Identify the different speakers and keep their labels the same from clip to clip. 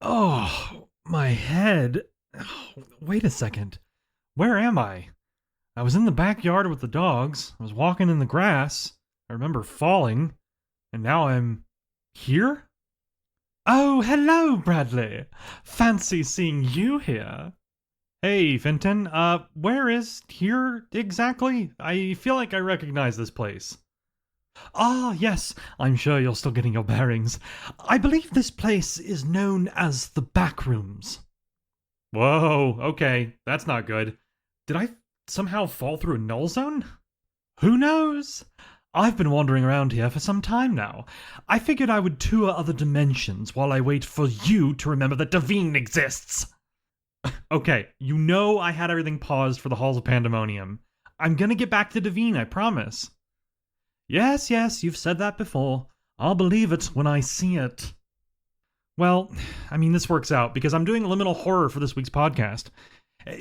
Speaker 1: Oh, my head. Oh, wait a second. Where am I? I was in the backyard with the dogs. I was walking in the grass. I remember falling. And now I'm here? Oh, hello, Bradley. Fancy seeing you here. Hey, Fenton. Where is here exactly? I feel like I recognize this place. Ah, yes, I'm sure you're still getting your bearings. I believe this place is known as the Backrooms. Whoa, okay, that's not good. Did I somehow fall through a null zone? Who knows? I've been wandering around here for some time now. I figured I would tour other dimensions while I wait for you to remember that Davine exists. Okay, you know I had everything paused for the Halls of Pandemonium. I'm gonna get back to Davine, I promise. Yes, you've said that before. I'll believe it when I see it. Well, I mean, this works out because I'm doing liminal horror for this week's podcast.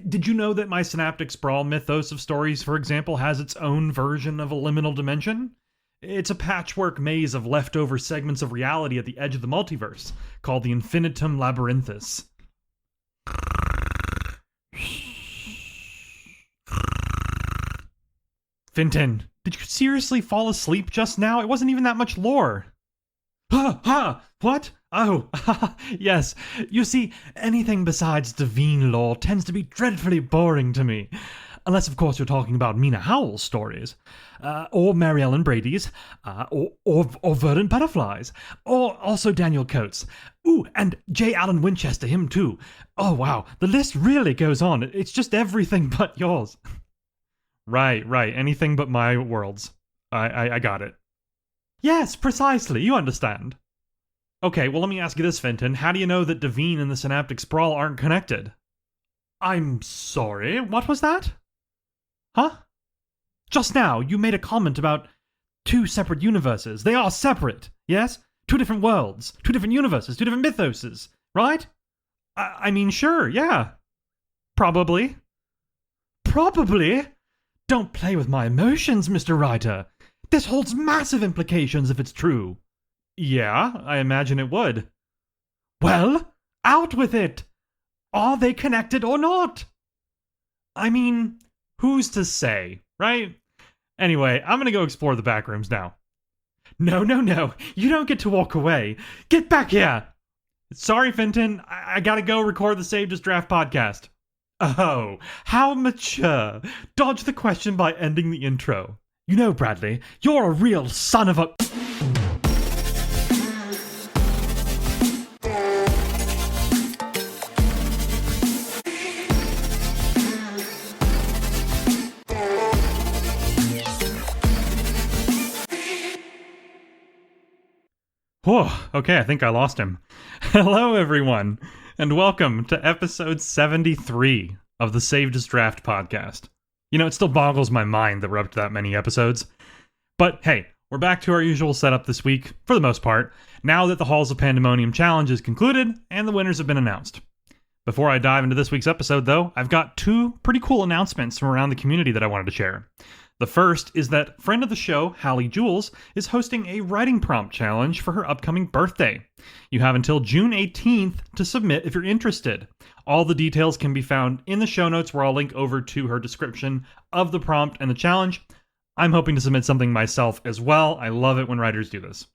Speaker 1: Did you know that my Synaptic Sprawl mythos of stories, for example, has its own version of a liminal dimension? It's a patchwork maze of leftover segments of reality at the edge of the multiverse, called the Infinitum Labyrinthus. Finton, did you seriously fall asleep just now? It wasn't even that much lore. What? Oh, yes. You see, anything besides Davine lore tends to be dreadfully boring to me. Unless, of course, you're talking about Mina Howell's stories. Or Mary Ellen Brady's. Or Verdant Butterflies. Or also Daniel Coates. Ooh, and J. Allen Winchester, him too. Oh, wow. The list really goes on. It's just everything but yours. Right. Anything but my worlds. I got it. Yes, precisely. You understand. Okay, well let me ask you this, Fenton. How do you know that Davine and the Synaptic Sprawl aren't connected? I'm sorry, what was that? Huh? Just now, you made a comment about two separate universes. They are separate, yes? Two different worlds, two different universes, two different mythoses, right? I mean, sure, yeah. Probably. Probably? Don't play with my emotions, Mr. Writer. This holds massive implications if it's true. Yeah, I imagine it would. Well, out with it! Are they connected or not? I mean, who's to say, right? Anyway, I'm gonna go explore the backrooms now. No, you don't get to walk away. Get back here! Sorry, Fenton, I gotta go record the Saved as Draft podcast. Oh, how mature. Dodge the question by ending the intro. You know, Bradley, you're a real son of a... Whoa, okay, I think I lost him. Hello, everyone, and welcome to episode 73 of the Saved as Draft podcast. You know, it still boggles my mind that we're up to that many episodes. But hey, we're back to our usual setup this week, for the most part, now that the Halls of Pandemonium challenge is concluded and the winners have been announced. Before I dive into this week's episode, though, I've got two pretty cool announcements from around the community that I wanted to share. The first is that friend of the show, Hallie Jules, is hosting a writing prompt challenge for her upcoming birthday. You have until June 18th to submit if you're interested. All the details can be found in the show notes where I'll link over to her description of the prompt and the challenge. I'm hoping to submit something myself as well. I love it when writers do this.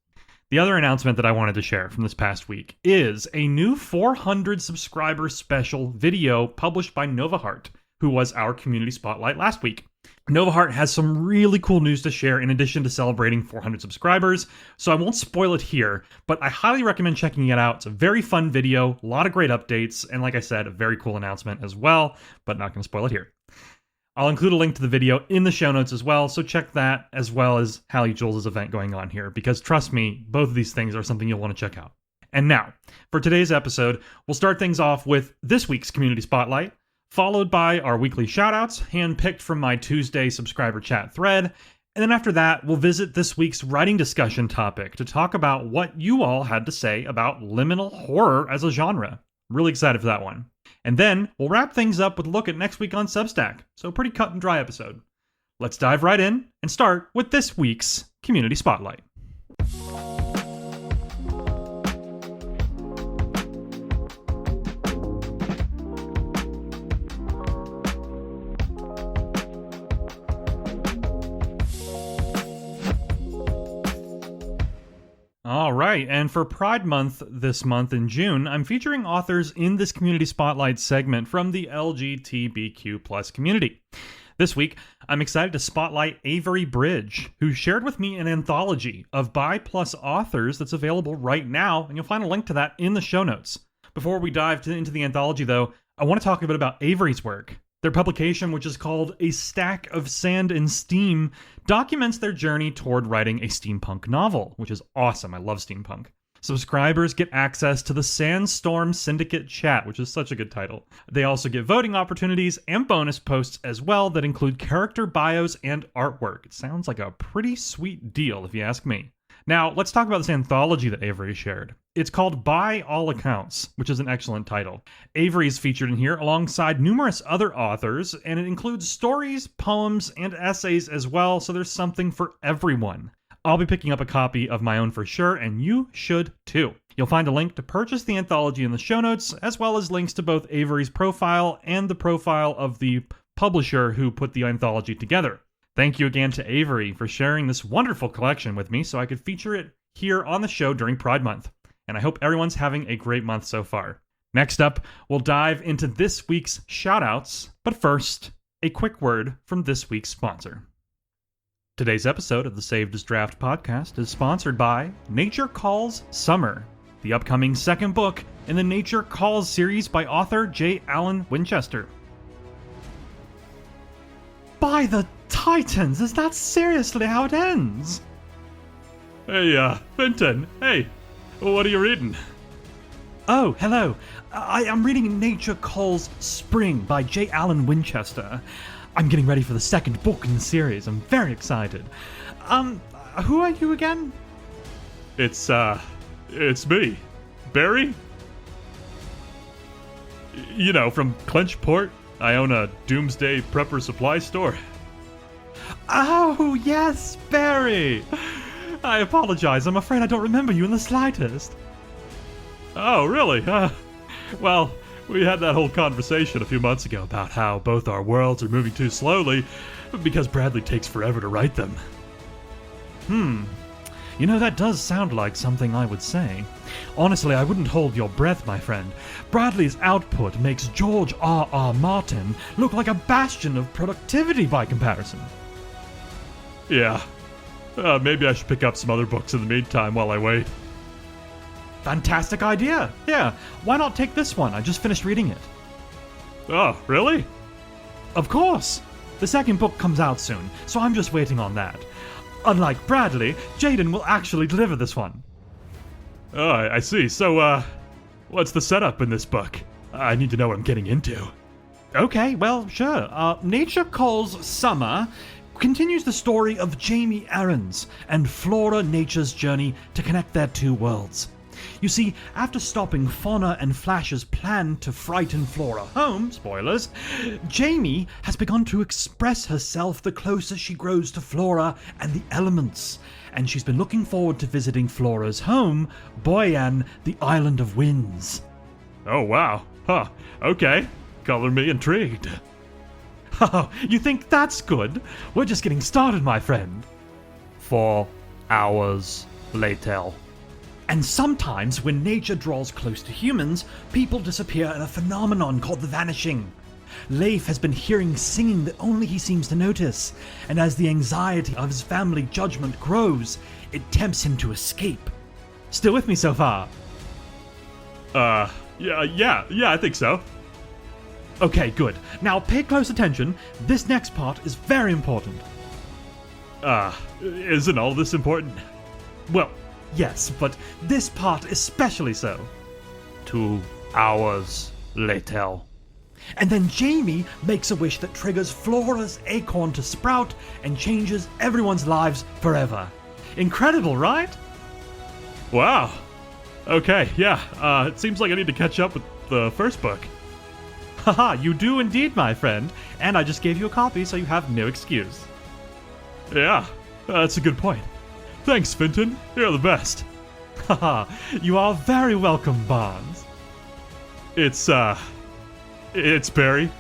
Speaker 1: The other announcement that I wanted to share from this past week is a new 400 subscriber special video published by Novaheart, who was our community spotlight last week. Novaheart has some really cool news to share in addition to celebrating 400 subscribers, so I won't spoil it here, but I highly recommend checking it out. It's a very fun video, a lot of great updates, and like I said, a very cool announcement as well, but not going to spoil it here. I'll include a link to the video in the show notes as well, so check that as well as Hallie Jules' event going on here, because trust me, both of these things are something you'll want to check out. And now, for today's episode, we'll start things off with this week's Community Spotlight, followed by our weekly shoutouts, handpicked from my Tuesday subscriber chat thread, and then after that, we'll visit this week's writing discussion topic to talk about what you all had to say about liminal horror as a genre. Really excited for that one. And then, we'll wrap things up with a look at next week on Substack, so a pretty cut and dry episode. Let's dive right in and start with this week's Community Spotlight. right, and for Pride Month this month in June, I'm featuring authors in this Community Spotlight segment from the LGBTQ+ community. This week, I'm excited to spotlight Avery Bridge, who shared with me an anthology of bi+ authors that's available right now, and you'll find a link to that in the show notes. Before we dive into the anthology, though, I want to talk a bit about Avery's work. Their publication, which is called A Stack of Sand and Steam, documents their journey toward writing a steampunk novel, which is awesome. I love steampunk. Subscribers get access to the Sandstorm Syndicate chat, which is such a good title. They also get voting opportunities and bonus posts as well that include character bios and artwork. It sounds like a pretty sweet deal, if you ask me. Now, let's talk about this anthology that Avery shared. It's called By All Accounts, which is an excellent title. Avery is featured in here alongside numerous other authors, and it includes stories, poems, and essays as well, so there's something for everyone. I'll be picking up a copy of my own for sure, and you should too. You'll find a link to purchase the anthology in the show notes, as well as links to both Avery's profile and the profile of the publisher who put the anthology together. Thank you again to Avery for sharing this wonderful collection with me so I could feature it here on the show during Pride Month. And I hope everyone's having a great month so far. Next up, we'll dive into this week's shoutouts, but first, a quick word from this week's sponsor. Today's episode of the Saved as Draft podcast is sponsored by Nature Calls Summer, the upcoming second book in the Nature Calls series by author J. Allen Winchester. By the Titans, is that seriously how it ends?
Speaker 2: Hey, Fenton, hey, what are you reading?
Speaker 1: Oh, hello. I am reading Nature Calls Spring by J. Allen Winchester. I'm getting ready for the second book in the series. I'm very excited. Who are you again?
Speaker 2: It's me, Barry. You know, from Clenchport. I own a Doomsday Prepper supply store.
Speaker 1: Oh, yes, Barry. I apologize. I'm afraid I don't remember you in the slightest.
Speaker 2: Oh, really? Well, we had that whole conversation a few months ago about how both our worlds are moving too slowly because Bradley takes forever to write them.
Speaker 1: You know, that does sound like something I would say. Honestly, I wouldn't hold your breath, my friend. Bradley's output makes George R.R. Martin look like a bastion of productivity by comparison.
Speaker 2: Yeah. Maybe I should pick up some other books in the meantime while I wait.
Speaker 1: Fantastic idea. Yeah, why not take this one? I just finished reading it.
Speaker 2: Oh, really?
Speaker 1: Of course. The second book comes out soon, so I'm just waiting on that. Unlike Bradley, Jaden will actually deliver this one.
Speaker 2: Oh, I see. So, what's the setup in this book? I need to know what I'm getting into.
Speaker 1: Okay, well, sure. Nature Calls Summer continues the story of Jamie Aarons and Flora Nature's journey to connect their two worlds. You see, after stopping Fauna and Flash's plan to frighten Flora home, spoilers, Jamie has begun to express herself the closer she grows to Flora and the elements, and she's been looking forward to visiting Flora's home, Boyan, the Island of Winds.
Speaker 2: Oh, wow. Huh. Okay. Color me intrigued.
Speaker 1: Oh, you think that's good? We're just getting started, my friend.
Speaker 2: 4 hours later.
Speaker 1: And sometimes when nature draws close to humans, people disappear in a phenomenon called the vanishing. Leif has been hearing singing that only he seems to notice, and as the anxiety of his family judgment grows, it tempts him to escape. Still with me so far?
Speaker 2: Yeah, I think so.
Speaker 1: Okay, good. Now pay close attention. This next part is very important.
Speaker 2: Isn't all this important?
Speaker 1: Well, yes, but this part especially so.
Speaker 2: 2 hours later.
Speaker 1: And then Jamie makes a wish that triggers Flora's acorn to sprout and changes everyone's lives forever. Incredible, right?
Speaker 2: Wow. Okay, yeah, it seems like I need to catch up with the first book.
Speaker 1: Haha, you do indeed, my friend. And I just gave you a copy, so you have no excuse.
Speaker 2: Yeah, that's a good point. Thanks, Fenton. You're the best.
Speaker 1: Haha, you are very welcome, Barnes.
Speaker 2: It's Barry.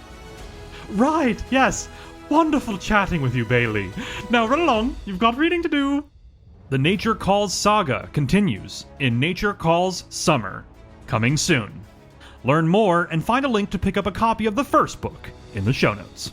Speaker 1: Right, yes. Wonderful chatting with you, Bailey. Now run along, you've got reading to do. The Nature Calls saga continues in Nature Calls Summer, coming soon. Learn more and find a link to pick up a copy of the first book in the show notes.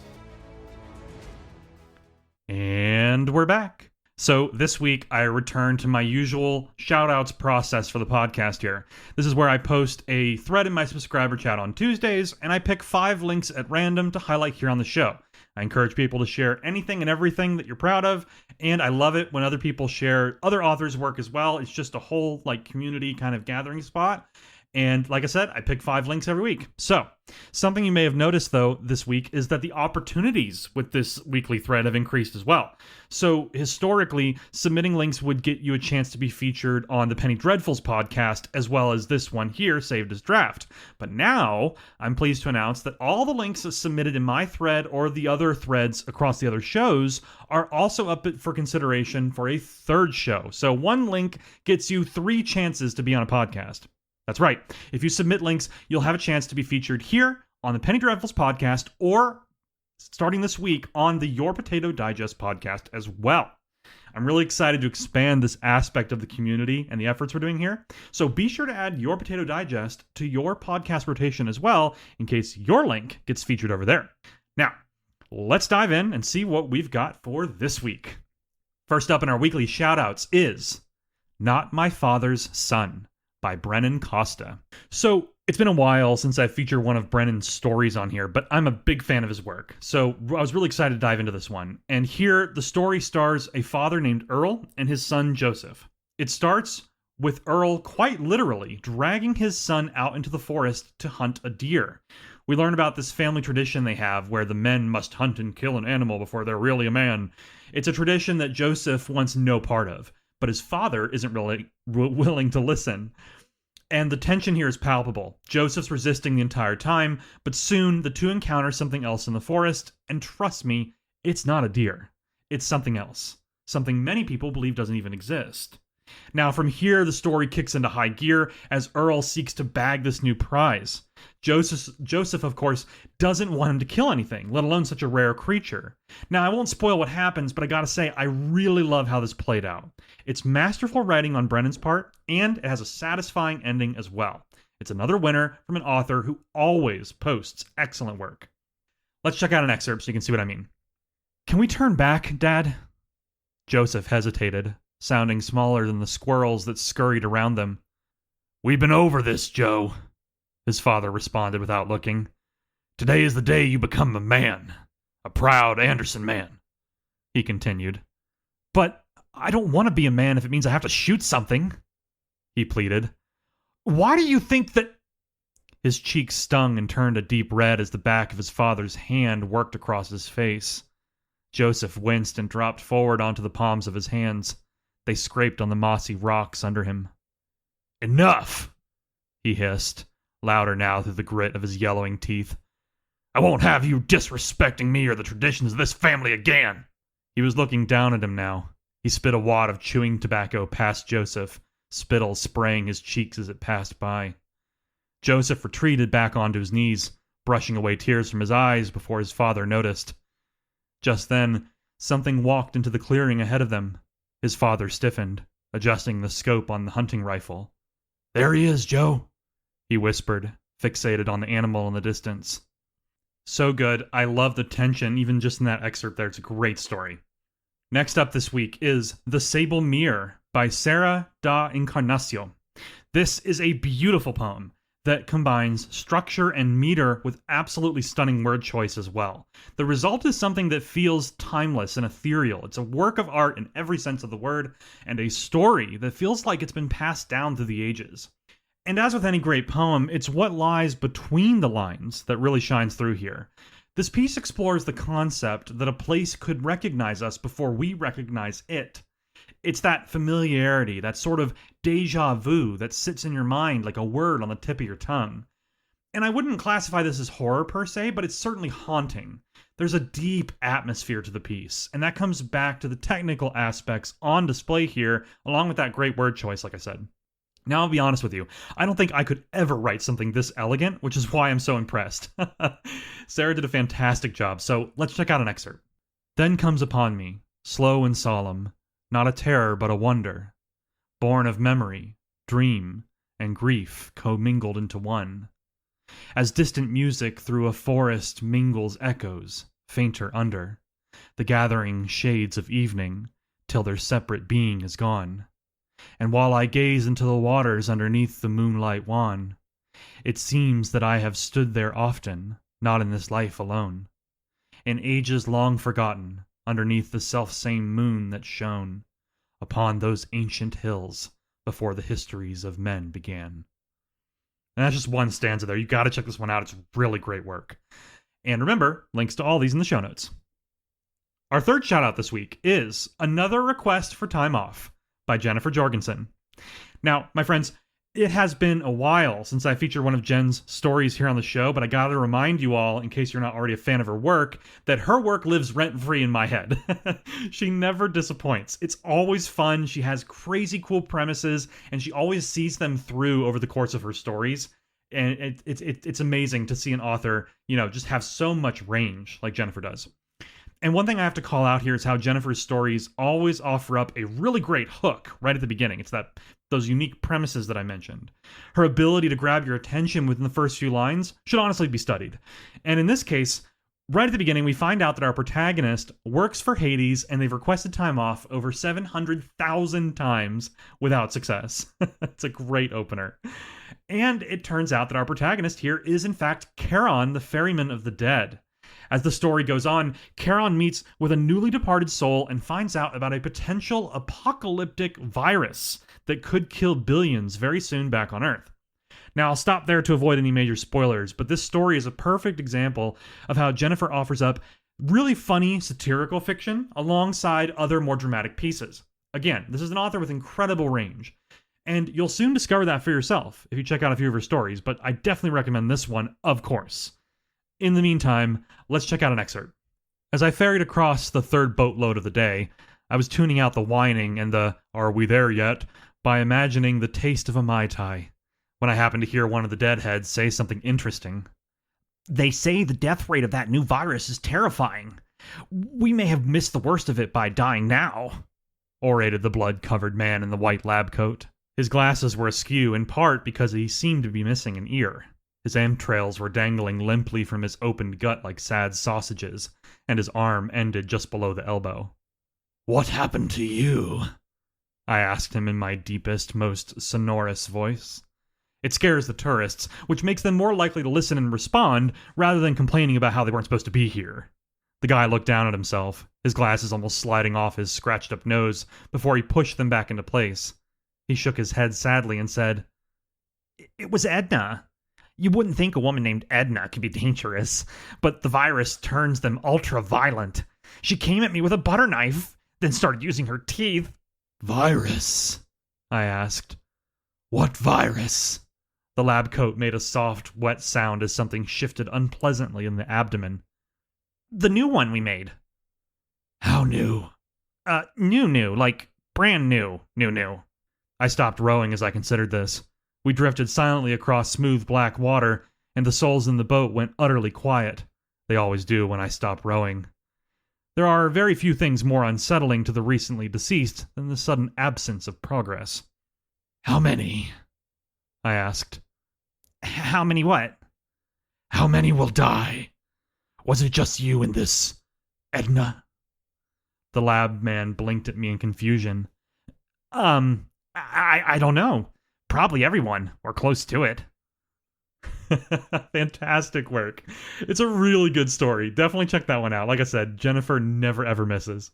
Speaker 1: And we're back. So this week, I return to my usual shoutouts process for the podcast here. This is where I post a thread in my subscriber chat on Tuesdays, and I pick 5 links at random to highlight here on the show. I encourage people to share anything and everything that you're proud of, and I love it when other people share other authors' work as well. It's just a whole community kind of gathering spot. And like I said, I pick 5 links every week. So, something you may have noticed, though, this week is that the opportunities with this weekly thread have increased as well. So, historically, submitting links would get you a chance to be featured on the Penny Dreadfuls podcast, as well as this one here, Saved as Draft. But now, I'm pleased to announce that all the links submitted in my thread or the other threads across the other shows are also up for consideration for a 3rd show. So, 1 link gets you 3 chances to be on a podcast. That's right. If you submit links, you'll have a chance to be featured here on the Penny Dreadfuls podcast or, starting this week, on the Your Potato Digest podcast as well. I'm really excited to expand this aspect of the community and the efforts we're doing here. So be sure to add Your Potato Digest to your podcast rotation as well, in case your link gets featured over there. Now, let's dive in and see what we've got for this week. First up in our weekly shoutouts is Not My Father's Son by Brennan Costa. So, it's been a while since I featured one of Brennan's stories on here, but I'm a big fan of his work. So, I was really excited to dive into this one. And here, the story stars a father named Earl and his son Joseph. It starts with Earl quite literally dragging his son out into the forest to hunt a deer. We learn about this family tradition they have where the men must hunt and kill an animal before they're really a man. It's a tradition that Joseph wants no part of, but his father isn't really willing to listen. And the tension here is palpable. Joseph's resisting the entire time, but soon the two encounter something else in the forest, and trust me, it's not a deer. It's something else. Something many people believe doesn't even exist. Now, from here, the story kicks into high gear as Earl seeks to bag this new prize. Joseph, of course, doesn't want him to kill anything, let alone such a rare creature. Now, I won't spoil what happens, but I gotta say, I really love how this played out. It's masterful writing on Brennan's part, and it has a satisfying ending as well. It's another winner from an author who always posts excellent work. Let's check out an excerpt so you can see what I mean. Can we turn back, Dad? Joseph hesitated, sounding smaller than the squirrels that scurried around them. We've been over this, Joe, his father responded without looking. Today is the day you become a man. A proud Anderson man, he continued. But I don't want to be a man if it means I have to shoot something, he pleaded. Why do you think that... His cheeks stung and turned a deep red as the back of his father's hand worked across his face. Joseph winced and dropped forward onto the palms of his hands. They scraped on the mossy rocks under him. Enough, he hissed, louder now through the grit of his yellowing teeth. I won't have you disrespecting me or the traditions of this family again. He was looking down at him now. He spit a wad of chewing tobacco past Joseph, spittle spraying his cheeks as it passed by. Joseph retreated back onto his knees, brushing away tears from his eyes before his father noticed. Just then, something walked into the clearing ahead of them. His father stiffened, adjusting the scope on the hunting rifle. There he is, Joe, he whispered, fixated on the animal in the distance. So good. I love the tension, even just in that excerpt there. It's a great story. Next up this week is The Sable Mirror by Sarah da Encarnacio. This is a beautiful poem that combines structure and meter with absolutely stunning word choice as well. The result is something that feels timeless and ethereal. It's a work of art in every sense of the word, and a story that feels like it's been passed down through the ages. And as with any great poem, it's what lies between the lines that really shines through here. This piece explores the concept that a place could recognize us before we recognize it. It's that familiarity, that sort of déjà vu that sits in your mind like a word on the tip of your tongue. And I wouldn't classify this as horror per se, but it's certainly haunting. There's a deep atmosphere to the piece, and that comes back to the technical aspects on display here, along with that great word choice, like I said. Now, I'll be honest with you, I don't think I could ever write something this elegant, which is why I'm so impressed. Sarah did a fantastic job, so let's check out an excerpt. Then comes upon me, slow and solemn, not a terror but a wonder, born of memory, dream, and grief commingled into one. As distant music through a forest mingles echoes, fainter under the gathering shades of evening, till their separate being is gone. And while I gaze into the waters underneath the moonlight wan, it seems that I have stood there often, not in this life alone, in ages long forgotten, underneath the selfsame moon that shone upon those ancient hills before the histories of men began. And that's just one stanza there. You gotta check this one out. It's really great work. And remember, links to all these in the show notes. Our third shout out this week is Another Request for Time Off by Jennifer Jorgensen. Now, my friends, it has been a while since I featured one of Jen's stories here on the show, but I gotta remind you all, in case you're not already a fan of her work, that her work lives rent-free in my head. She never disappoints. It's always fun, she has crazy cool premises, and she always sees them through over the course of her stories. And it's amazing to see an author, just have so much range like Jennifer does. And one thing I have to call out here is how Jennifer's stories always offer up a really great hook right at the beginning. It's those unique premises that I mentioned. Her ability to grab your attention within the first few lines should honestly be studied. And in this case, right at the beginning, we find out that our protagonist works for Hades and they've requested time off over 700,000 times without success. It's a great opener. And it turns out that our protagonist here is in fact Charon, the ferryman of the dead. As the story goes on, Charon meets with a newly departed soul and finds out about a potential apocalyptic virus that could kill billions very soon back on Earth. Now, I'll stop there to avoid any major spoilers, but this story is a perfect example of how Jennifer offers up really funny satirical fiction alongside other more dramatic pieces. Again, this is an author with incredible range, and you'll soon discover that for yourself if you check out a few of her stories, but I definitely recommend this one, of course. In the meantime, let's check out an excerpt. As I ferried across the third boatload of the day, I was tuning out the whining and the "are we there yet?" by imagining the taste of a Mai Tai, when I happened to hear one of the deadheads say something interesting.
Speaker 3: They say the death rate of that new virus is terrifying. We may have missed the worst of it by dying now,
Speaker 1: orated the blood-covered man in the white lab coat. His glasses were askew, in part because he seemed to be missing an ear. His entrails were dangling limply from his opened gut like sad sausages, and his arm ended just below the elbow.
Speaker 3: "What happened to you?"
Speaker 1: I asked him in my deepest, most sonorous voice. It scares the tourists, which makes them more likely to listen and respond, rather than complaining about how they weren't supposed to be here. The guy looked down at himself, his glasses almost sliding off his scratched-up nose, before he pushed them back into place. He shook his head sadly and said,
Speaker 3: "It was Edna. You wouldn't think a woman named Edna could be dangerous, but the virus turns them ultra-violent. She came at me with a butter knife, then started using her teeth."
Speaker 1: "Virus?" I asked. "What virus?" The lab coat made a soft, wet sound as something shifted unpleasantly in the abdomen.
Speaker 3: "The new one we made."
Speaker 1: "How new?"
Speaker 3: New, like brand new.
Speaker 1: I stopped rowing as I considered this. We drifted silently across smooth black water, and the souls in the boat went utterly quiet. They always do when I stop rowing. There are very few things more unsettling to the recently deceased than the sudden absence of progress. "How many?" I asked.
Speaker 3: "How many what?"
Speaker 1: "How many will die? Was it just you and this Edna?" The lab man blinked at me in confusion.
Speaker 3: I don't know. Probably everyone, or close to it."
Speaker 1: Fantastic work. It's a really good story. Definitely check that one out. Like I said, Jennifer never ever misses.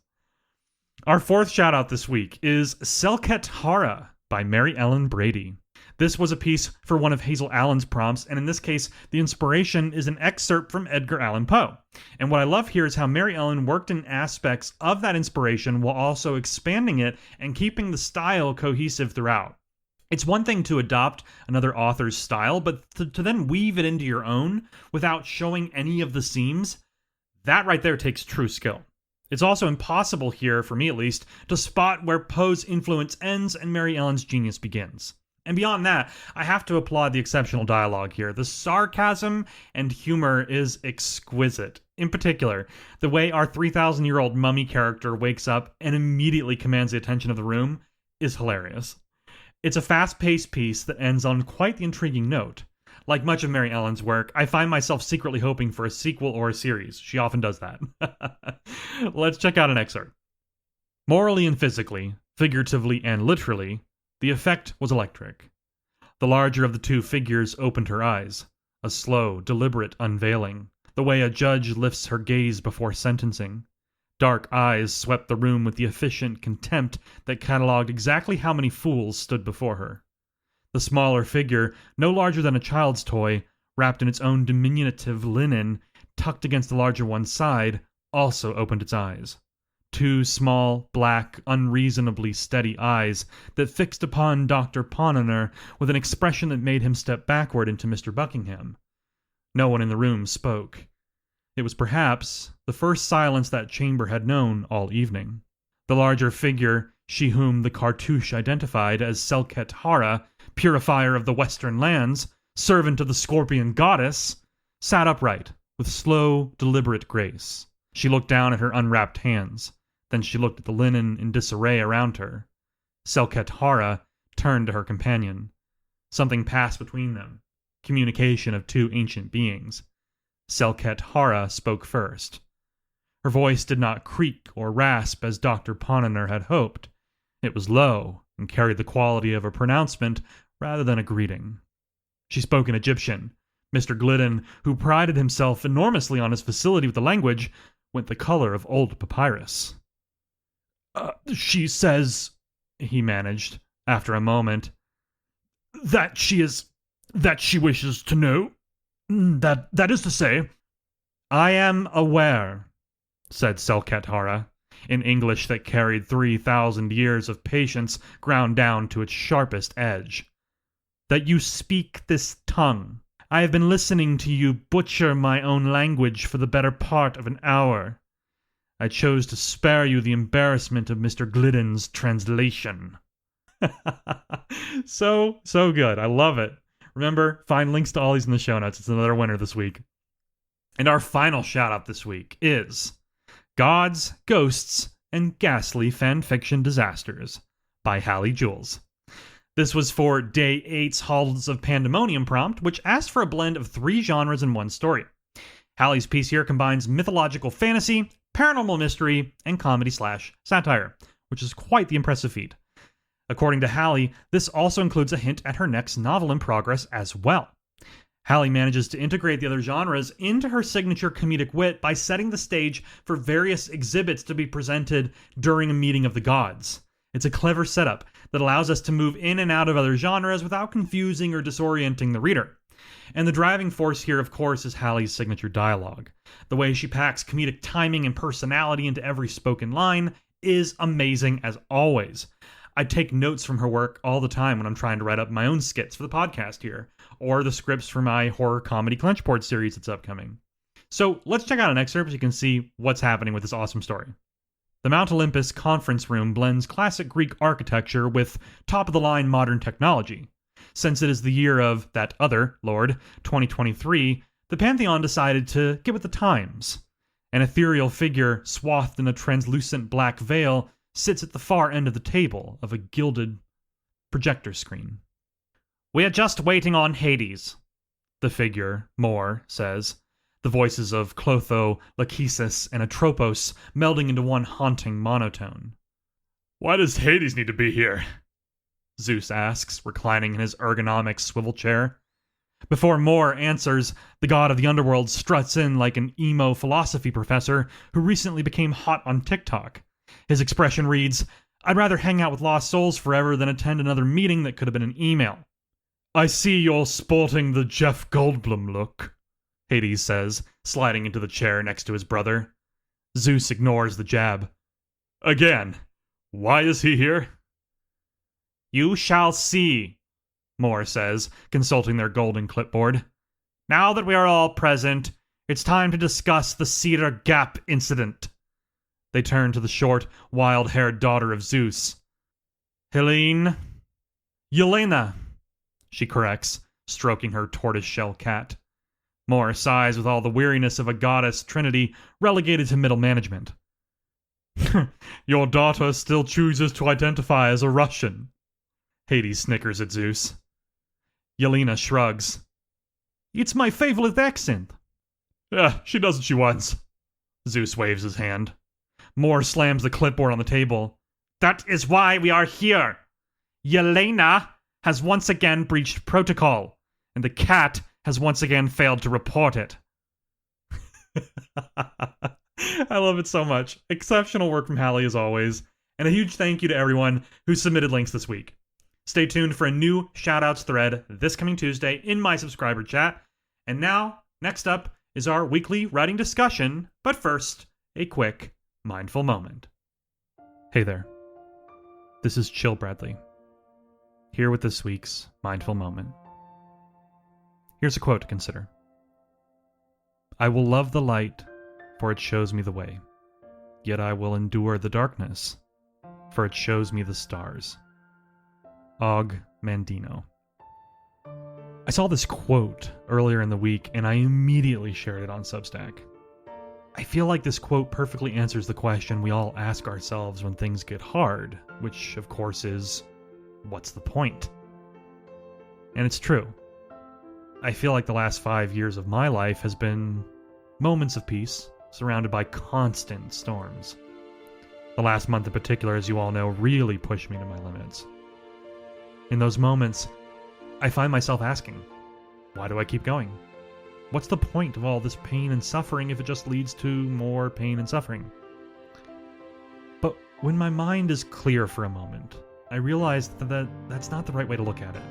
Speaker 1: Our fourth shout out this week is Selket Hara by Mary Ellen Brady. This was a piece for one of Hazel Allen's prompts, and in this case, the inspiration is an excerpt from Edgar Allan Poe. And what I love here is how Mary Ellen worked in aspects of that inspiration while also expanding it and keeping the style cohesive throughout. It's one thing to adopt another author's style, but to then weave it into your own without showing any of the seams, that right there takes true skill. It's also impossible here, for me at least, to spot where Poe's influence ends and Mary Ellen's genius begins. And beyond that, I have to applaud the exceptional dialogue here. The sarcasm and humor is exquisite. In particular, the way our 3,000-year-old mummy character wakes up and immediately commands the attention of the room is hilarious. It's a fast-paced piece that ends on quite the intriguing note. Like much of Mary Ellen's work, I find myself secretly hoping for a sequel or a series. She often does that. Let's check out an excerpt. Morally and physically, figuratively and literally, the effect was electric. The larger of the two figures opened her eyes, a slow, deliberate unveiling, the way a judge lifts her gaze before sentencing. Dark eyes swept the room with the efficient contempt that catalogued exactly how many fools stood before her. The smaller figure, no larger than a child's toy, wrapped in its own diminutive linen, tucked against the larger one's side, also opened its eyes. Two small, black, unreasonably steady eyes that fixed upon Dr. Ponnonner with an expression that made him step backward into Mr. Buckingham. No one in the room spoke. It was perhaps the first silence that chamber had known all evening. The larger figure, she whom the cartouche identified as Selket Hara, purifier of the western lands, servant of the scorpion goddess, sat upright, with slow, deliberate grace. She looked down at her unwrapped hands. Then she looked at the linen in disarray around her. Selket Hara turned to her companion. Something passed between them. Communication of two ancient beings. Selket Hara spoke first. Her voice did not creak or rasp as Dr. Ponnonner had hoped. It was low and carried the quality of a pronouncement rather than a greeting. She spoke in Egyptian. Mr. Glidden, who prided himself enormously on his facility with the language, went the color of old papyrus. She says, he managed, after a moment, that she wishes to know. That is to say. I am aware, said Selket Hara, in English that carried 3,000 years of patience ground down to its sharpest edge, that you speak this tongue. I have been listening to you butcher my own language for the better part of an hour. I chose to spare you the embarrassment of Mr. Glidden's translation. So good. I love it. Remember, find links to all these in the show notes. It's another winner this week. And our final shout-out this week is Gods, Ghosts, and Ghastly Fanfiction Disasters by Hallie Jules. This was for Day 8's Halls of Pandemonium prompt, which asked for a blend of 3 genres in one story. Hallie's piece here combines mythological fantasy, paranormal mystery, and comedy/satire, which is quite the impressive feat. According to Hallie, this also includes a hint at her next novel in progress as well. Hallie manages to integrate the other genres into her signature comedic wit by setting the stage for various exhibits to be presented during a meeting of the gods. It's a clever setup that allows us to move in and out of other genres without confusing or disorienting the reader. And the driving force here, of course, is Hallie's signature dialogue. The way she packs comedic timing and personality into every spoken line is amazing as always. I take notes from her work all the time when I'm trying to write up my own skits for the podcast here, or the scripts for my horror comedy Clenchboard series that's upcoming. So let's check out an excerpt so you can see what's happening with this awesome story. The Mount Olympus conference room blends classic Greek architecture with top-of-the-line modern technology. Since it is the year of that other Lord, 2023, the Pantheon decided to get with the times. An ethereal figure swathed in a translucent black veil sits at the far end of the table of a gilded projector screen. We are just waiting on Hades, the figure, Moore, says, the voices of Clotho, Lachesis, and Atropos melding into one haunting monotone.
Speaker 2: Why does Hades need to be here?
Speaker 1: Zeus asks, reclining in his ergonomic swivel chair. Before Moore answers, the god of the underworld struts in like an emo philosophy professor who recently became hot on TikTok. His expression reads, I'd rather hang out with lost souls forever than attend another meeting that could have been an email.
Speaker 2: I see you're sporting the Jeff Goldblum look,
Speaker 1: Hades says, sliding into the chair next to his brother. Zeus ignores the jab.
Speaker 2: Again, why is he here?
Speaker 1: You shall see, Moore says, consulting their golden clipboard. Now that we are all present, it's time to discuss the Cedar Gap incident. They turn to the short, wild-haired daughter of Zeus. Helene? Yelena, she corrects, stroking her tortoise-shell cat. Moore sighs with all the weariness of a goddess trinity relegated to middle management. Your daughter still chooses to identify as a Russian. Hades snickers at Zeus. Yelena shrugs. It's my favorite accent.
Speaker 2: Yeah, she does what she wants.
Speaker 1: Zeus waves his hand. Moore slams the clipboard on the table.
Speaker 3: That is why we are here. Yelena has once again breached protocol, and the cat has once again failed to report it.
Speaker 1: I love it so much. Exceptional work from Hallie as always, and a huge thank you to everyone who submitted links this week. Stay tuned for a new shoutouts thread this coming Tuesday in my subscriber chat. And now, next up is our weekly writing discussion, but first, a quick mindful moment. Hey there. This is Chill Bradley, here with this week's mindful moment. Here's a quote to consider. I will love the light, for it shows me the way. Yet I will endure the darkness, for it shows me the stars. Og Mandino. I saw this quote earlier in the week, and I immediately shared it on Substack. I feel like this quote perfectly answers the question we all ask ourselves when things get hard, which, of course, is, what's the point? And it's true. I feel like the last 5 years of my life has been moments of peace, surrounded by constant storms. The last month in particular, as you all know, really pushed me to my limits. In those moments, I find myself asking, why do I keep going? What's the point of all this pain and suffering if it just leads to more pain and suffering? But when my mind is clear for a moment, I realize that that's not the right way to look at it.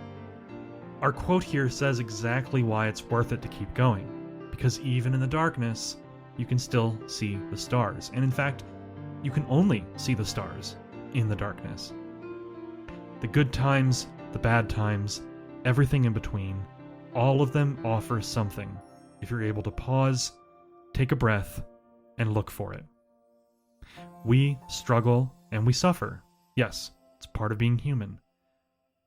Speaker 1: Our quote here says exactly why it's worth it to keep going, because even in the darkness, you can still see the stars. And in fact, you can only see the stars in the darkness. The good times, the bad times, everything in between, all of them offer something if you're able to pause, take a breath, and look for it. We struggle and we suffer. Yes, it's part of being human.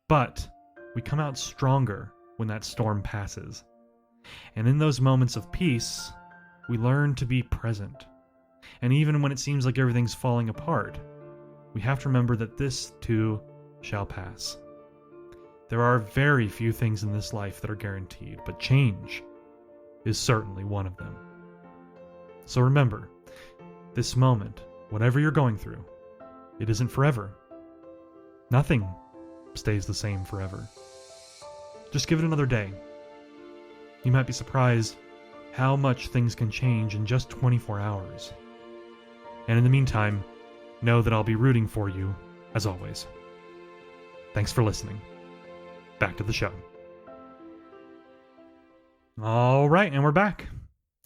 Speaker 1: But we come out stronger when that storm passes. And in those moments of peace, we learn to be present. And even when it seems like everything's falling apart, we have to remember that this too shall pass. There are very few things in this life that are guaranteed, but change is certainly one of them. So remember, this moment, whatever you're going through, it isn't forever. Nothing stays the same forever. Just give it another day. You might be surprised how much things can change in just 24 hours. And in the meantime, know that I'll be rooting for you, as always. Thanks for listening. Back to the show. All right, and we're back.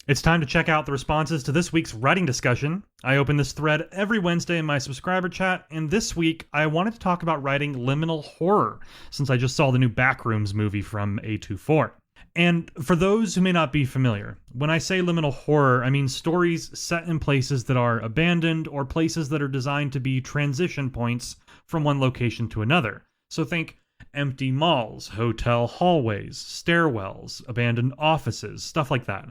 Speaker 1: It's time to check out the responses to this week's writing discussion. I open this thread every Wednesday in my subscriber chat, and this week I wanted to talk about writing liminal horror, since I just saw the new Backrooms movie from A24. And for those who may not be familiar, when I say liminal horror, I mean stories set in places that are abandoned or places that are designed to be transition points from one location to another. So think empty malls, hotel hallways, stairwells, abandoned offices, stuff like that.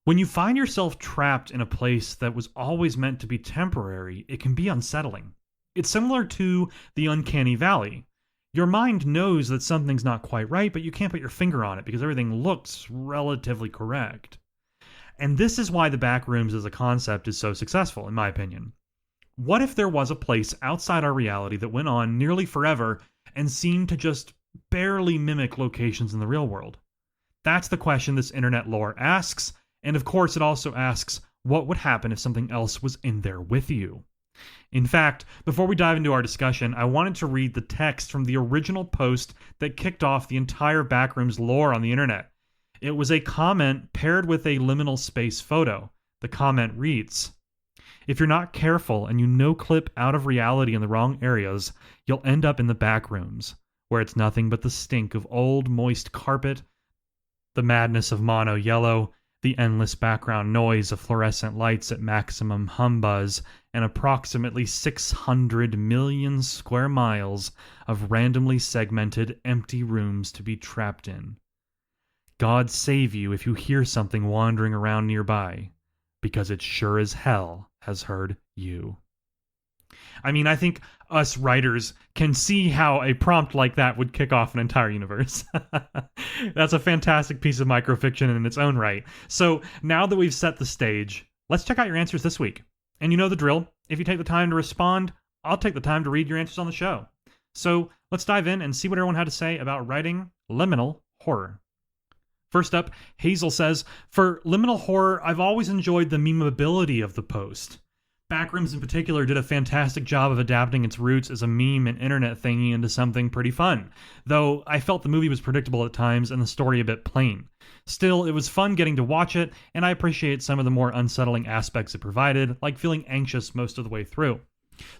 Speaker 1: When you find yourself trapped in a place that was always meant to be temporary, it can be unsettling. It's similar to the uncanny valley. Your mind knows that something's not quite right, but you can't put your finger on it because everything looks relatively correct. And this is why the Backrooms as a concept is so successful, in my opinion. What if there was a place outside our reality that went on nearly forever and seemed to just barely mimic locations in the real world? That's the question this internet lore asks, and of course it also asks, what would happen if something else was in there with you? In fact, before we dive into our discussion, I wanted to read the text from the original post that kicked off the entire Backrooms lore on the internet. It was a comment paired with a liminal space photo. The comment reads, "If you're not careful and you no-clip out of reality in the wrong areas, you'll end up in the Backrooms, where it's nothing but the stink of old, moist carpet, the madness of mono yellow, the endless background noise of fluorescent lights at maximum humbuzz, and approximately 600 million square miles of randomly segmented empty rooms to be trapped in. God save you if you hear something wandering around nearby, because it sure as hell has heard you. I mean, I think us writers can see how a prompt like that would kick off an entire universe. That's a fantastic piece of microfiction in its own right. So now that we've set the stage, let's check out your answers this week. And you know the drill. If you take the time to respond, I'll take the time to read your answers on the show. So let's dive in and see what everyone had to say about writing liminal horror. First up, Hazel says, for liminal horror, I've always enjoyed the memeability of the post. Backrooms in particular did a fantastic job of adapting its roots as a meme and internet thingy into something pretty fun, though I felt the movie was predictable at times and the story a bit plain. Still, it was fun getting to watch it, and I appreciate some of the more unsettling aspects it provided, like feeling anxious most of the way through.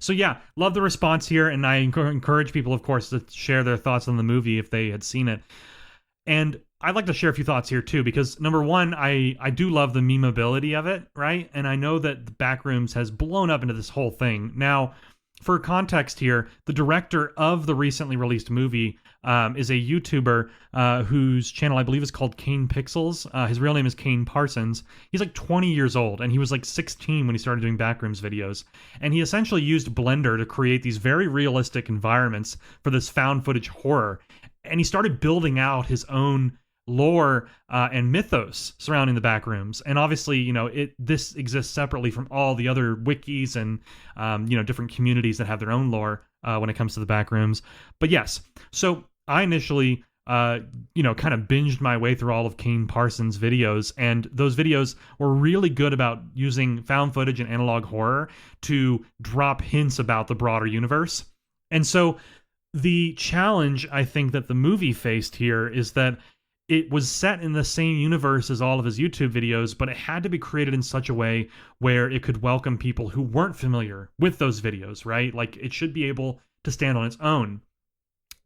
Speaker 1: So yeah, love the response here, and I encourage people, of course, to share their thoughts on the movie if they had seen it. And I'd like to share a few thoughts here too, because number one, I do love the memeability of it, right? And I know that the Backrooms has blown up into this whole thing. Now, for context here, the director of the recently released movie is a YouTuber whose channel I believe is called Kane Pixels. His real name is Kane Parsons. He's like 20 years old, and he was like 16 when he started doing Backrooms videos. And he essentially used Blender to create these very realistic environments for this found footage horror. And he started building out his own lore and mythos surrounding the Backrooms, and obviously, you know, this exists separately from all the other wikis and different communities that have their own lore when it comes to the Backrooms. But yes, so I initially kind of binged my way through all of Kane Parsons' videos, and those videos were really good about using found footage and analog horror to drop hints about the broader universe. And so the challenge I think that the movie faced here is that it was set in the same universe as all of his YouTube videos, but it had to be created in such a way where it could welcome people who weren't familiar with those videos, right? Like, it should be able to stand on its own.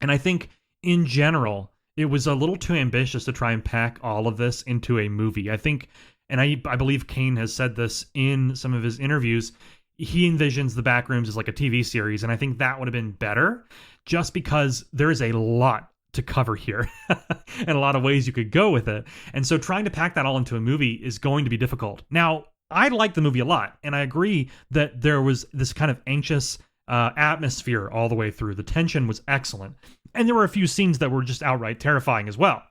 Speaker 1: And I think, in general, it was a little too ambitious to try and pack all of this into a movie. I think, and I believe Kane has said this in some of his interviews, he envisions the Backrooms as like a TV series, and I think that would have been better, just because there is a lot to cover here and a lot of ways you could go with it. And so trying to pack that all into a movie is going to be difficult. Now, I like the movie a lot, and I agree that there was this kind of anxious atmosphere all the way through. The tension was excellent. And there were a few scenes that were just outright terrifying as well.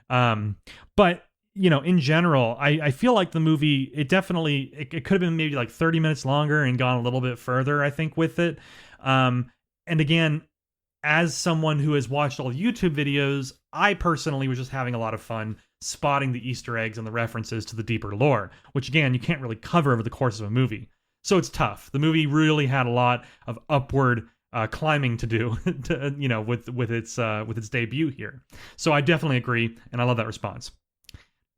Speaker 1: But, you know, in general, I feel like the movie, it definitely, it could have been maybe like 30 minutes longer and gone a little bit further, I think, with it. And again, as someone who has watched all YouTube videos, I personally was just having a lot of fun spotting the Easter eggs and the references to the deeper lore, which again, you can't really cover over the course of a movie. So it's tough. The movie really had a lot of upward climbing to do, with its debut here. So I definitely agree, and I love that response.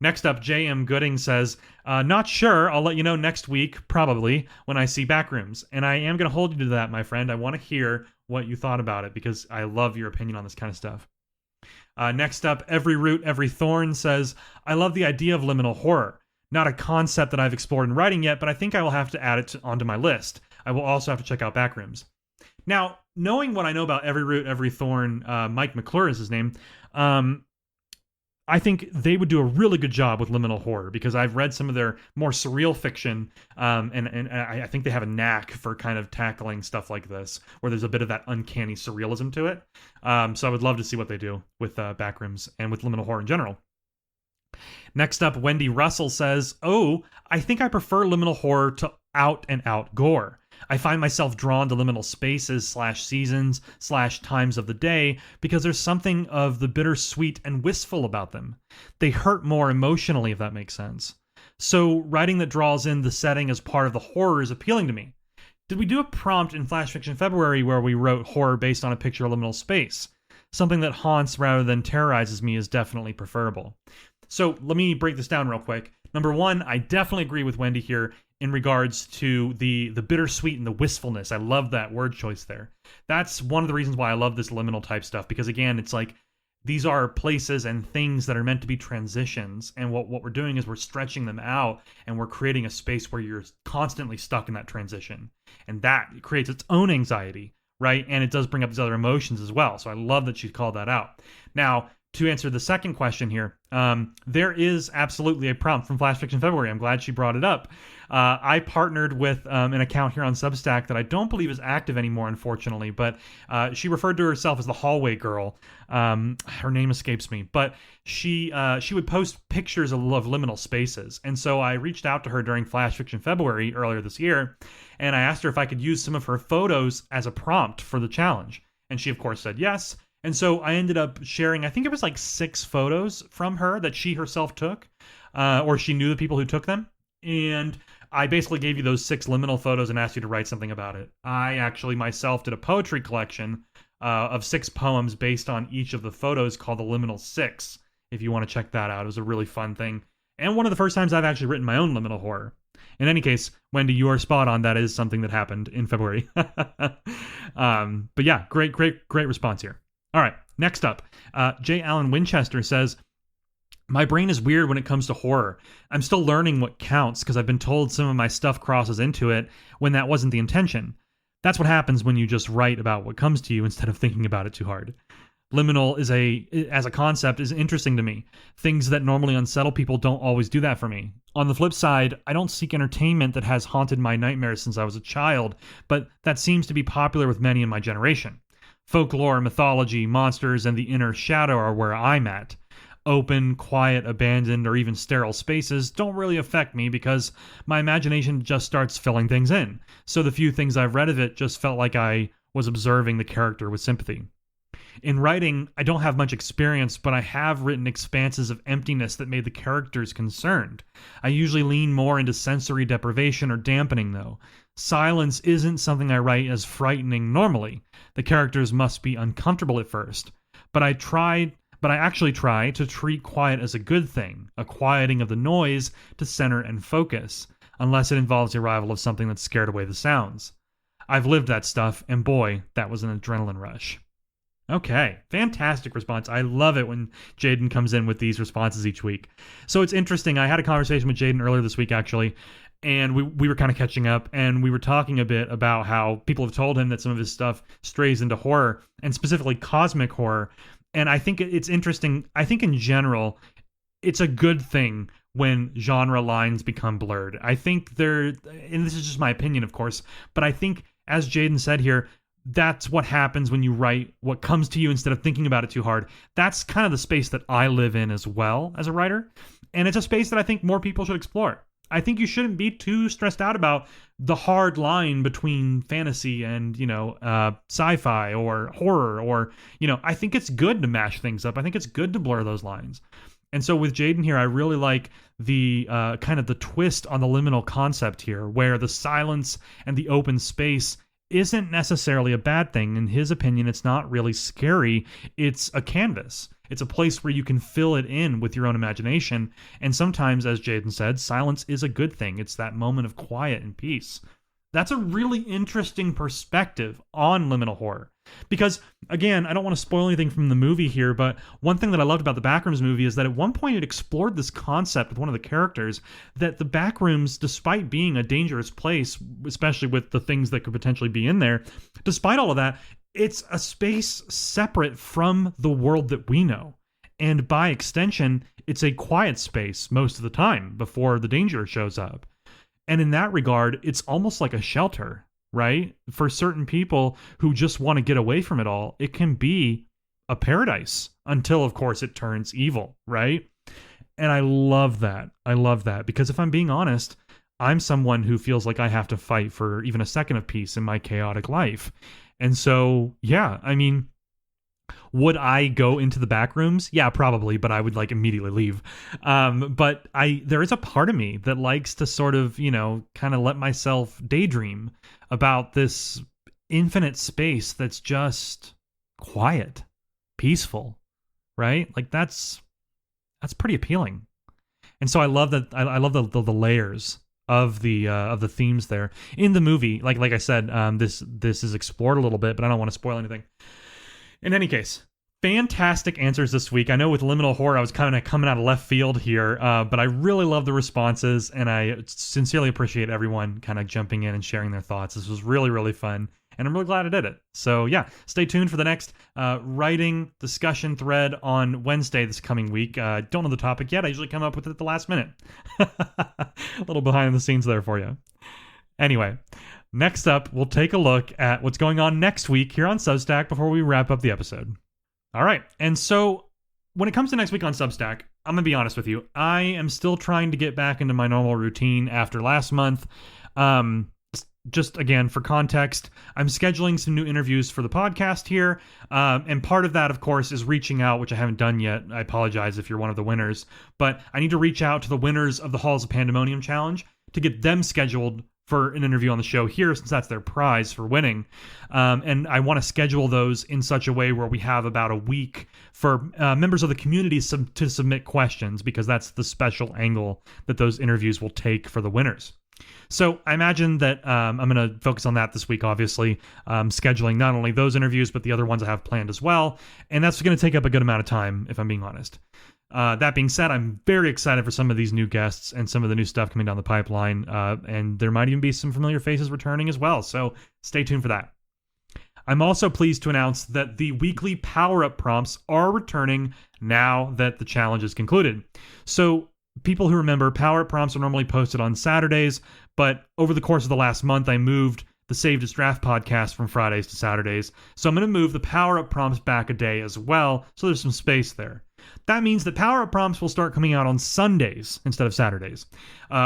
Speaker 1: Next up, J.M. Gooding says, not sure. I'll let you know next week, probably, when I see Backrooms. And I am going to hold you to that, my friend. I want to hear what you thought about it, because I love your opinion on this kind of stuff. Next up, Every Root, Every Thorn says, I love the idea of liminal horror. Not a concept that I've explored in writing yet, but I think I will have to add it onto my list. I will also have to check out Backrooms. Now, knowing what I know about Every Root, Every Thorn, Mike McClure is his name, I think they would do a really good job with liminal horror, because I've read some of their more surreal fiction, and I think they have a knack for kind of tackling stuff like this, where there's a bit of that uncanny surrealism to it. So I would love to see what they do with Backrooms and with liminal horror in general. Next up, Wendy Russell says, I think I prefer liminal horror to out-and-out gore. I find myself drawn to liminal spaces / seasons / times of the day because there's something of the bittersweet and wistful about them. They hurt more emotionally, if that makes sense. So writing that draws in the setting as part of the horror is appealing to me. Did we do a prompt in Flash Fiction February where we wrote horror based on a picture of liminal space? Something that haunts rather than terrorizes me is definitely preferable. So let me break this down real quick. Number one, I definitely agree with Wendy here in regards to the bittersweet and the wistfulness. I love that word choice there. That's one of the reasons why I love this liminal type stuff, because again, it's like these are places and things that are meant to be transitions, and what we're doing is we're stretching them out, and we're creating a space where you're constantly stuck in that transition, and that creates its own anxiety, right? And it does bring up these other emotions as well. So I love that she called that out. Now, to answer the second question here, there is absolutely a prompt from Flash Fiction February. I'm glad she brought it up. I partnered with an account here on Substack that I don't believe is active anymore, unfortunately, but she referred to herself as the Hallway Girl. Her name escapes me, but she would post pictures of liminal spaces. And so I reached out to her during Flash Fiction February earlier this year, and I asked her if I could use some of her photos as a prompt for the challenge. And she, of course, said yes. And so I ended up sharing, I think it was like 6 photos from her that she herself took, or she knew the people who took them. And I basically gave you those 6 liminal photos and asked you to write something about it. I actually myself did a poetry collection of 6 poems based on each of the photos called the Liminal 6, if you want to check that out. It was a really fun thing. And one of the first times I've actually written my own liminal horror. In any case, Wendy, you are spot on. That is something that happened in February. But yeah, great response here. All right, next up, J. Allen Winchester says, my brain is weird when it comes to horror. I'm still learning what counts because I've been told some of my stuff crosses into it when that wasn't the intention. That's what happens when you just write about what comes to you instead of thinking about it too hard. Liminal as a concept is interesting to me. Things that normally unsettle people don't always do that for me. On the flip side, I don't seek entertainment that has haunted my nightmares since I was a child, but that seems to be popular with many in my generation. Folklore, mythology, monsters, and the inner shadow are where I'm at. Open, quiet, abandoned, or even sterile spaces don't really affect me because my imagination just starts filling things in. So the few things I've read of it just felt like I was observing the character with sympathy. In writing, I don't have much experience, but I have written expanses of emptiness that made the characters concerned. I usually lean more into sensory deprivation or dampening, though. Silence isn't something I write as frightening normally. The characters must be uncomfortable at first. But I actually try to treat quiet as a good thing, a quieting of the noise to center and focus, unless it involves the arrival of something that scared away the sounds. I've lived that stuff, and boy, that was an adrenaline rush. Okay, fantastic response. I love it when Jaden comes in with these responses each week. So it's interesting. I had a conversation with Jaden earlier this week, actually, and we were kind of catching up, and we were talking a bit about how people have told him that some of his stuff strays into horror, and specifically cosmic horror. And I think it's interesting. I think in general, it's a good thing when genre lines become blurred. I think and this is just my opinion, of course, but I think, as Jaden said here, that's what happens when you write what comes to you instead of thinking about it too hard. That's kind of the space that I live in as well as a writer. And it's a space that I think more people should explore. I think you shouldn't be too stressed out about the hard line between fantasy and, sci-fi or horror or, I think it's good to mash things up. I think it's good to blur those lines. And so with Jaden here, I really like the kind of the twist on the liminal concept here, where the silence and the open space isn't necessarily a bad thing. In his opinion, it's not really scary. It's a canvas. It's a place where you can fill it in with your own imagination. And sometimes, as Jaden said, silence is a good thing. It's that moment of quiet and peace. That's a really interesting perspective on liminal horror. Because, again, I don't want to spoil anything from the movie here, but one thing that I loved about the Backrooms movie is that at one point it explored this concept with one of the characters, that the Backrooms, despite being a dangerous place, especially with the things that could potentially be in there, despite all of that, it's a space separate from the world that we know. And by extension, it's a quiet space most of the time before the danger shows up. And in that regard, it's almost like a shelter, right? For certain people who just want to get away from it all, it can be a paradise until, of course, it turns evil, right? And I love that. I love that because if I'm being honest, I'm someone who feels like I have to fight for even a second of peace in my chaotic life. And so, yeah, I mean, would I go into the back rooms? Yeah, probably, but I would immediately leave. But there is a part of me that likes to sort of, kind of let myself daydream about this infinite space that's just quiet, peaceful, right? That's pretty appealing. And so I love that. I love the layers of the themes there in the movie. Like I said, this is explored a little bit, but I don't want to spoil anything. In any case, fantastic answers this week. I know with liminal horror, I was kind of coming out of left field here, but I really love the responses, and I sincerely appreciate everyone kind of jumping in and sharing their thoughts. This was really, really fun. and I'm really glad I did it. So yeah, stay tuned for the next writing discussion thread on Wednesday this coming week. Don't know the topic yet. I usually come up with it at the last minute. A little behind the scenes there for you. Anyway, next up, we'll take a look at what's going on next week here on Substack before we wrap up the episode. All right, and so when it comes to next week on Substack, I'm going to be honest with you. I am still trying to get back into my normal routine after last month. Just again, for context, I'm scheduling some new interviews for the podcast here. And part of that, of course, is reaching out, which I haven't done yet. I apologize if you're one of the winners. But I need to reach out to the winners of the Halls of Pandemonium Challenge to get them scheduled for an interview on the show here, since that's their prize for winning. And I want to schedule those in such a way where we have about a week for members of the community to submit questions, because that's the special angle that those interviews will take for the winners. So I imagine that I'm going to focus on that this week, obviously, scheduling not only those interviews, but the other ones I have planned as well. And that's going to take up a good amount of time, if I'm being honest. That being said, I'm very excited for some of these new guests and some of the new stuff coming down the pipeline. And there might even be some familiar faces returning as well. So stay tuned for that. I'm also pleased to announce that the weekly power-up prompts are returning now that the challenge is concluded. So people who remember, power-up prompts are normally posted on Saturdays, but over the course of the last month, I moved the Saved as Draft podcast from Fridays to Saturdays. So I'm going to move the power-up prompts back a day as well, so there's some space there. That means that power-up prompts will start coming out on Sundays instead of Saturdays,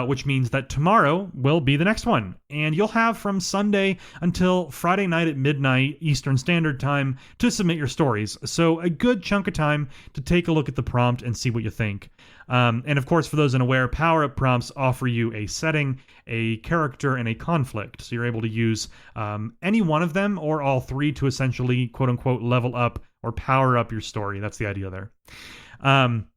Speaker 1: which means that tomorrow will be the next one. And you'll have from Sunday until Friday night at midnight Eastern Standard Time to submit your stories. So a good chunk of time to take a look at the prompt and see what you think. And of course, for those unaware, power-up prompts offer you a setting, a character, and a conflict. So you're able to use any one of them or all three to essentially, quote-unquote, level up or power up your story. That's the idea there. I'm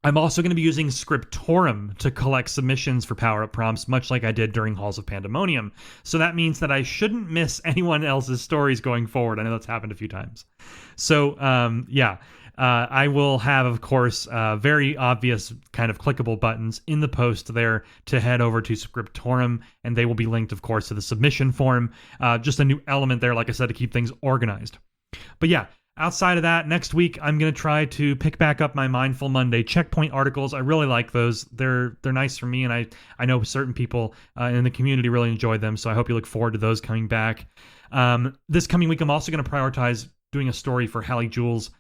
Speaker 1: also going to be using Scriptorum to collect submissions for power-up prompts, much like I did during Halls of Pandemonium. So that means that I shouldn't miss anyone else's stories going forward. I know that's happened a few times. So, I will have, of course, very obvious kind of clickable buttons in the post there to head over to Scriptorum, and they will be linked, of course, to the submission form. Just a new element there, like I said, to keep things organized. But yeah, outside of that, next week, I'm going to try to pick back up my Mindful Monday checkpoint articles. I really like those. They're nice for me, and I know certain people in the community really enjoy them, so I hope you look forward to those coming back. This coming week, I'm also going to prioritize doing a story for Hallie Jewell's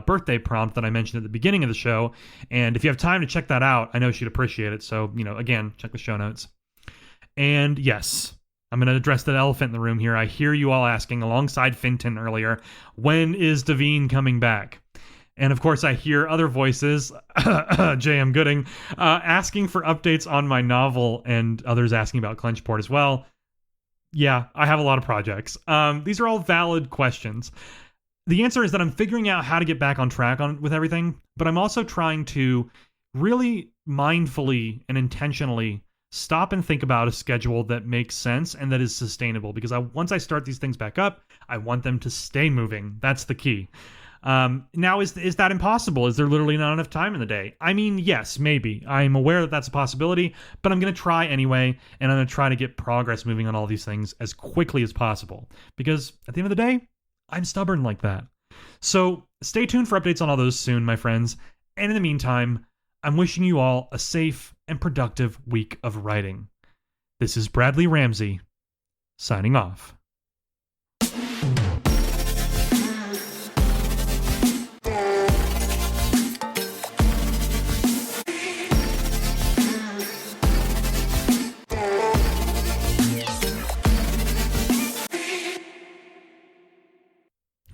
Speaker 1: birthday prompt that I mentioned at the beginning of the show. And if you have time to check that out, I know she'd appreciate it. So, again, check the show notes. And yes, I'm going to address the elephant in the room here. I hear you all asking, alongside Finton earlier, when is Devine coming back? And of course, I hear other voices, J.M. Gooding, asking for updates on my novel, and others asking about Clenchport as well. Yeah, I have a lot of projects. These are all valid questions. The answer is that I'm figuring out how to get back on track with everything, but I'm also trying to really mindfully and intentionally stop and think about a schedule that makes sense and that is sustainable, because once I start these things back up, I want them to stay moving. That's the key. Now, is that impossible? Is there literally not enough time in the day? I mean, yes, maybe. I'm aware that that's a possibility, but I'm going to try anyway, and I'm going to try to get progress moving on all these things as quickly as possible, because at the end of the day, I'm stubborn like that. So stay tuned for updates on all those soon, my friends. And in the meantime, I'm wishing you all a safe and productive week of writing. This is Bradley Ramsey, signing off.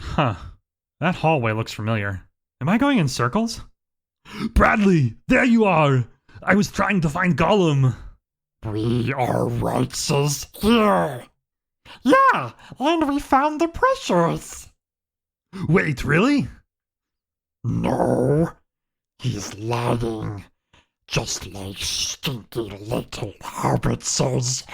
Speaker 1: Huh. That hallway looks familiar. Am I going in circles?
Speaker 2: Bradley, there you are! I was trying to find Gollum.
Speaker 4: We are righteous here. Yeah, and we found the precious.
Speaker 2: Wait, really?
Speaker 4: No, he's lying. Just like stinky little hobbitses.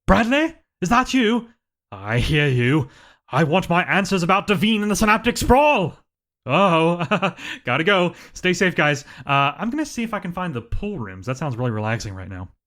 Speaker 2: Bradley? Is that you? I hear you. I want my answers about Devine and the Synaptic Sprawl. Oh, gotta go. Stay safe, guys. I'm gonna see if I can find the pool rooms. That sounds really relaxing right now.